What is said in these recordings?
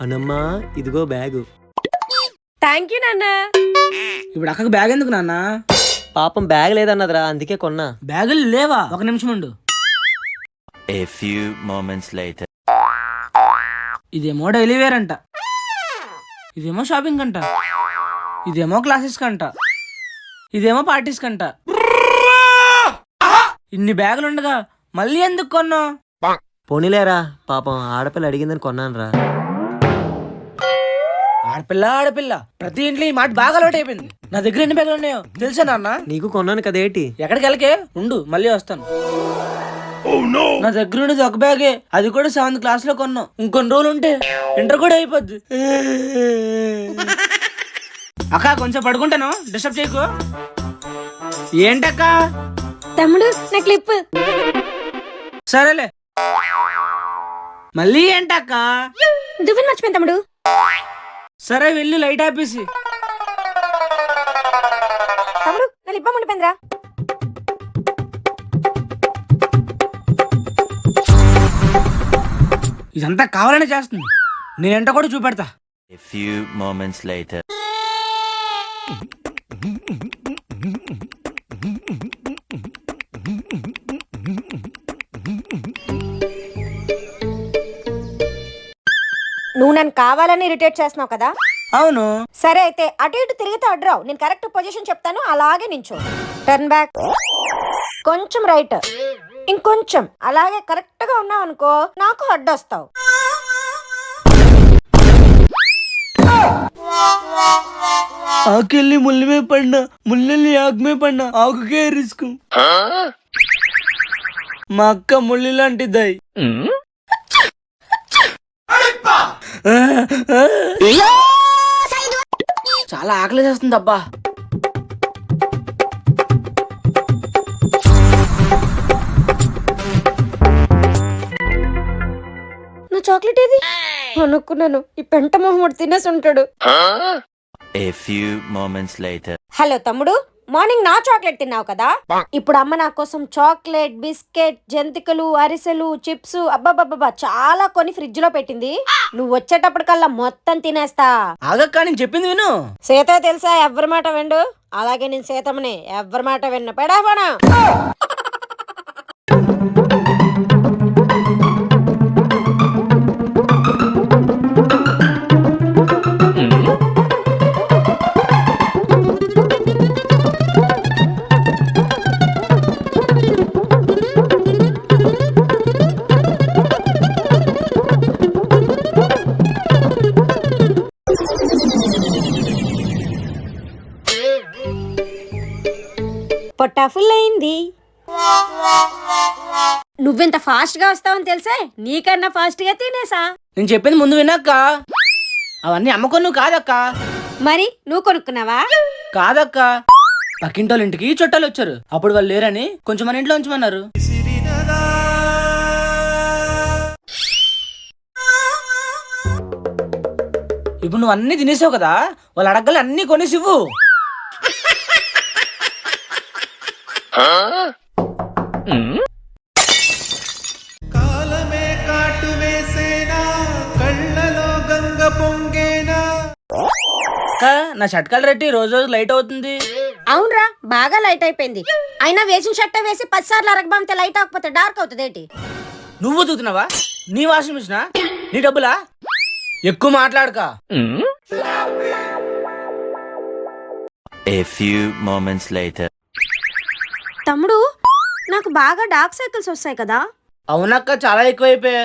అనమ్మా ఇదిగో bag. Thank you నాన్న. ఇప్పుడు అక్కకి బ్యాగ్ ఎందుకు నాన్న? పాపం బ్యాగ్ లేదన్నదిరా, అందుకే కొన్నా. బ్యాగులు లేవా? ఒక నిమిషం ఉండు. A few moments later. ఇదేమో డైలీ వేర్ అంట, ఇదేమో షాపింగ్ అంట, ఇదేమో క్లాసెస్ కంట, ఇదేమో పార్టీస్ కంట. ఇన్ని బ్యాగులు ఉండగా మళ్ళీ ఎందుకు కొన్నావు? పోనీలేరా, పాపం ఆడపిల్ల అడిగిందని కొన్నానురా. ఆడపిల్ల ఆడపిల్ల ప్రతి ఇంట్లో ఈ మాట బాగా అలవాటు అయిపోయింది. నా దగ్గర ఎన్ని బ్యాగులు ఉన్నాయో తెలుసా నాన్న? నీకు కొన్నాను కదేటి. ఎక్కడికి వెళ్ళకే ఉండు, మళ్ళీ వస్తాను. నా దగ్గర ఉండేది ఒక బ్యాగే, అది కూడా 7th క్లాస్ లో కొన్నాం. ఇంకొన్ని రోజులు ఉంటే ఇంటర్ కూడా అయిపోద్ది. అక్క కొంచెం పడుకుంటాను, డిస్టర్బ్ చేయకు. ఏంటక్క? తమ్ముడు నా క్లిప్. సరేలే. మళ్ళీ ఏంటక్క? దువ్వెన మర్చిపోయింది తమ్ముడు. సరే వెళ్ళి లైట్ ఆపేసి. తమ్ముడు నా లిప్ బామ్ ఉండిపోయిందిరా. ఇదంతా కావాలనే చేస్తుంది, నేనంట కూడా చూపెడతా. A few moments later. నువ్వు నన్ను కావాలని ఇరిటేట్ చేస్తున్నావు కదా. అవును. సరే అయితే అటు ఇటు తిరిగితే అడ్రావు. నేను కరెక్ట్ పొజిషన్ చెప్తాను, అలాగే నించో. టర్న్ బ్యాక్, కొంచెం రైట్, ఇంకొంచెం. అలాగే కరెక్ట్ గా ఉన్నావు అనుకో, నాకు అడ్డొస్తావు. ఆకెళ్ళి ముళ్ళమే పడినా, ముళ్ళెళ్ళి ఆకుమే పడినా, ఆకుకే రిస్క్. మా అక్క ముళ్ళి లాంటిదాయి. చాలా ఆకలి చేస్తుంది అబ్బా. నా చాక్లెట్ ఏది అనుకున్నాను. ఈ పెంట మొహమ్మడు తినేసి ఉంటాడు. A few moments later. Hello తమ్ముడు, మార్నింగ్ నా చాక్లెట్ తిన్నావు కదా. ఇప్పుడు అమ్మ నా కోసం చాక్లెట్, బిస్కెట్, జంతికలు, అరిసెలు, చిప్స్ అబ్బాబ్బా చాలా కొని ఫ్రిడ్జ్ లో పెట్టింది. నువ్వు వచ్చేటప్పటికల్లా మొత్తం తినేస్తా. ఆగక్క, నేను చెప్పింది విను. సీత తెలుసా, ఎవరి మాట విండు. అలాగే నేను సీతమ్మని, ఎవరి మాట విన్ను. పెడాపనా పొట్టా ఫుల్ అయింది. నువ్వెంత ఫాస్ట్ గా వస్తావని తెలుసా, నీకన్నా ఫాస్ట్ గా తినేసా. నేను చెప్పింది ముందు వినక్క. అవన్నీ అమ్మకొని నువ్వు కాదక్క. మరి నువ్వు కొనుక్కున్నావా? కాదక్క, పక్కింటోళ్ళ ఇంటికి చుట్టాలు వచ్చారు. అప్పుడు వాళ్ళు లేరని కొంచెం మన ఇంట్లో ఉంచమన్నారు. ఇప్పుడు నువ్వు అన్ని తినేసావు కదా, వాళ్ళు అడగలు అన్ని కొనేసివ్వు. కాలమే కాటు వేసేనా, కళ్ళలో గంగ పొంగేనా. నా షర్ట్ కలర్ రెట్టి రోజు రోజు లైట్ అవుతుంది. అవునరా, బాగా లైట్ అయిపోయింది. అయినా వేసిన షర్ట్ వేసి 10 సార్లు అరగబాంతే లైట్ అవ్వకపోతే డార్క్ అవుతుంది ఏంటి? నువ్వు తూతున్నావా? నీ వాషింగ్ మిషనా? నీ డబ్బులా? ఎక్కువ మాట్లాడక. A few moments later. తమ్ముడు, నాకు బాగా డార్క్ సర్కిల్స్ వస్తాయి కదా. అవునక్క, చాలా ఎక్కువైపోయా.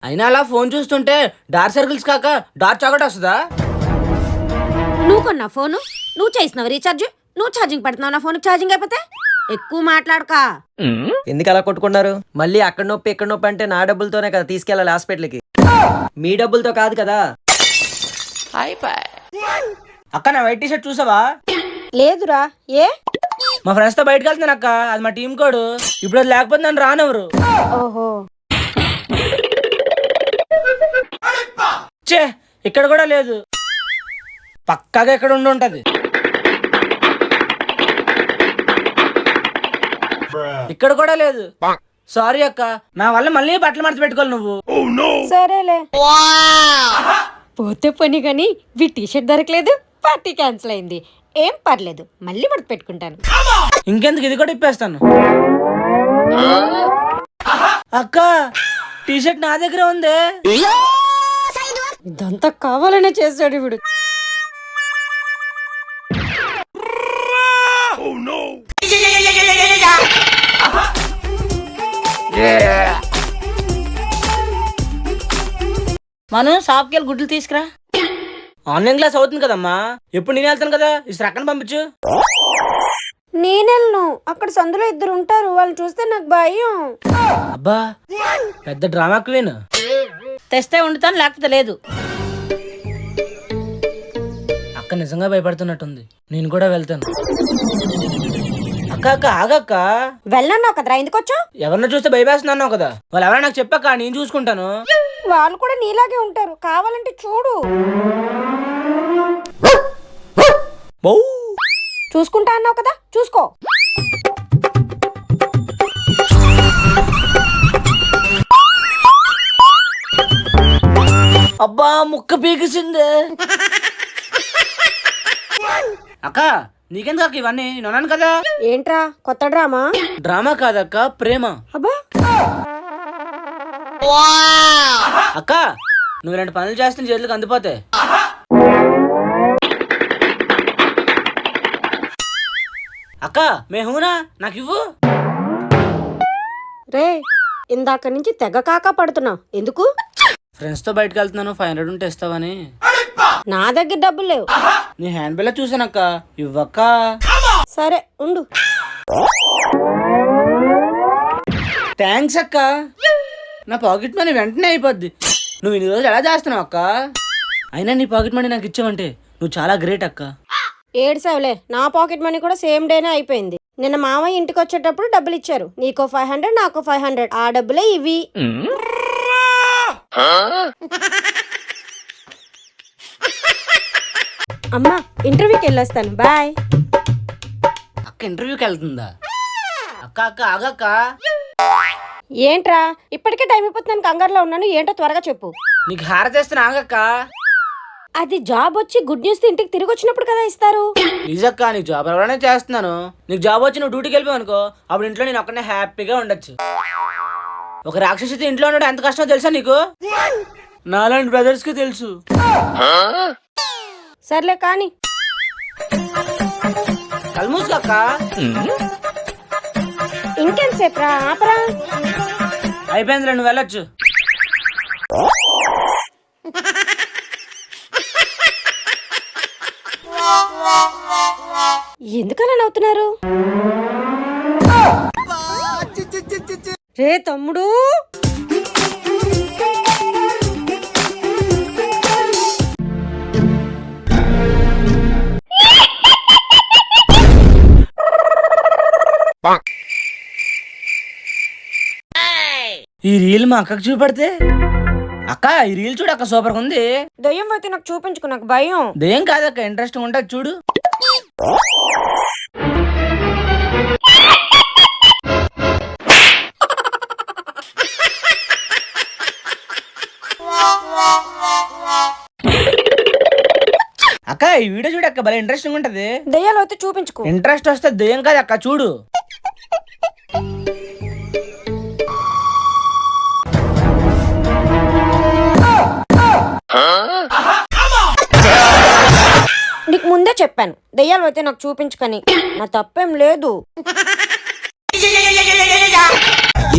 అయినా అలా ఫోన్ చూస్తుంటే డార్క్ సర్కిల్స్ కాక డార్క్ చాకట్ వస్తుందా? నువ్వు కొన్నా ఫోను, నువ్వు చేసినావు రీఛార్జ్, నువ్వు ఛార్జింగ్ పెడుతున్నావు. నా ఫోన్ ఛార్జింగ్ అయిపోతే ఎక్కువ మాట్లాడక. ఎందుకు అలా కొట్టుకున్నారు? మళ్ళీ అక్కడ నొప్పి ఇక్కడ నొప్పి అంటే నా డబ్బులతోనే కదా తీసుకెళ్ళాలి హాస్పిటల్కి, మీ డబ్బులతో కాదు కదా. అక్క, నా వైట్ టీ షర్ట్ చూసావా? లేదురా, ఏ? మా ఫ్రెండ్స్ తో బయటకు వెళ్తున్నాను అక్క, అది మా టీం కోడ్. ఇప్పుడు అది లేకపోతే నన్ను రానెవరు. ఓహో, చే ఇక్కడ కూడా లేదు, పక్కాగా ఎక్కడ ఉంటది. ఇక్కడ కూడా లేదు, సారీ అక్క, నా వల్ల మళ్ళీ బట్టలు మడత పెట్టుకోవాలి నువ్వు. సరేలే పోతే పని కానీ వీ టీషర్ట్ దొరకలేదు, పార్టీ క్యాన్సిల్ అయింది. ఏం పర్లేదు, మళ్ళీ మడత పెట్టుకుంటాను. ఇంకెందుకు, ఇది కూడా ఇప్పేస్తాను. అక్క టీషర్ట్ నా దగ్గర ఉంది. ఇదంతా కావాలనే చేశాడు ఇప్పుడు. మనం షాప్కి వెళ్ళి గుడ్లు తీసుకురా. ఆన్లైన్ క్లాస్ అవుతుంది కదమ్మా, ఎప్పుడు నేను వెళ్తాను కదా, ఈ రక్కన పంపించు. నేనెళ్ళను, అక్కడ సందులో ఇద్దరు ఉంటారు, వాళ్ళు చూస్తే నాకు భయం. అబ్బా పెద్ద డ్రామా క్వీన్. తెస్తే వండుతాను, లేకపోతే లేదు. అక్క నిజంగా భయపడుతున్నట్టుంది, నేను కూడా వెళ్తాను. అక్క అక్క ఆగక్క, వెళ్ళన్నావు కదరా, ఎందుకొచ్చావు? ఎవరినో చూస్తే భయపేస్తున్నావు కదా, వాళ్ళు ఎవరైనా నాకు చెప్పక్క, నేను చూసుకుంటాను. వాళ్ళు కూడా నీలాగే ఉంటారు, కావాలంటే చూడు. బౌ. చూసుకుంటా అన్నావు కదా, చూసుకో. అబ్బా ముక్క పీకిసిందే. అక్క నీకెందుకు అక్క ఇవన్నీ, నేను అన్నాను కదా. ఏంట్రా కొత్త డ్రామా? డ్రామా కాదక్క, ప్రేమ. అబ్బా అక్క నువ్వు రెండు పనులు చేస్తే నీ చేతులకు అందిపోతాయి. అక్క మేహూనా నాకు ఇవ్వు. రే, ఇందాక నుంచి తెగ కాకా పడుతున్నావు, ఎందుకు? ఫ్రెండ్స్ తో బయటకు వెళ్తున్నాను, 500 ఉంటే ఇస్తావని. నా దగ్గర డబ్బులు లేవు. నీ హ్యాండ్ బిల్ చూసానక్క, ఇవ్వక్క. సరే ఉండు. థ్యాంక్స్ అక్క, నా పాకెట్ మనీ వెంటనే అయిపోద్ది. నువ్వు ఇన్ని రోజులు ఎలా చేస్తున్నావు అక్క? అయినా నీ పాకెట్ మనీ నాకు ఇచ్చావంటే నువ్వు చాలా గ్రేట్ అక్క. ఏడ్సావులే, నా పాకెట్ మనీ కూడా సేమ్ డేనే అయిపోయింది. నిన్న మామయ్య ఇంటికి వచ్చేటప్పుడు డబ్బులు ఇచ్చారు, నీకో 500 నాకు 500, ఆ డబ్బులే ఇవి. అమ్మా ఇంటర్వ్యూకి వెళ్ళొస్తాను, బాయ్. అక్క ఇంటర్వ్యూకి వెళ్తుందా? అక్క అక్క ఆగక్క. ఏంట్రా ఇప్పటికే టైం అయిపోతుంది, కంగారులో ఉన్నాను, ఏంటో త్వరగా చెప్పు. నీకు హార చేస్తాను, ఆగక్క. అది జాబ్ వచ్చి గుడ్ న్యూస్ ఇంటికి తిరిగి వచ్చినప్పుడు కదా ఇస్తారు. ప్లీజ్ అక్క, నీకు జాబ్ ఎవరైనా చేస్తున్నాను. నీకు జాబ్ వచ్చి నువ్వు డ్యూటీకి వెళ్ళిపోయావు అనుకో, అప్పుడు ఇంట్లో నేను ఒక్కనే హ్యాపీగా ఉండొచ్చు. ఒక రాక్షసి ఇంట్లో ఉండడం ఎంత కష్టమో తెలుసా నీకు? నాలాంటి బ్రదర్స్ కి తెలుసు. సర్లే కానీ కల్మూస్ అక్క. ఇంకెంతసేపు రా, ఆపరా. అయిపోయింది, నువ్వు వెళ్ళొచ్చు. ఎందుకలా నవ్వుతున్నారు? రే తమ్ముడు, ఈ రీల్ మా అక్కకు చూపెడితే, అక్క ఈ రీల్ చూడు అక్క, సూపర్ గా ఉంది. దయ్యం అయితే నాకు చూపించుకో, నాకు భయం. దేం కాదక్క, ఇంట్రెస్టింగ్ ఉంటుంది చూడు. అక్క ఈ వీడియో చూడు అక్క, భలే ఇంట్రెస్టింగ్ ఉంటది. దయ్యాలు అయితే చూపించుకో. ఇంట్రెస్ట్ వస్తే దెయ్యం కాదు అక్క, చూడు. నీకు ముందే చెప్పాను, దయ్యాలు అయితే నాకు చూపించుకని. నా తప్పేం లేదు.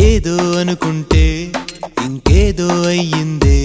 ఏదో అనుకుంటే ఇంకేదో అయ్యిందే.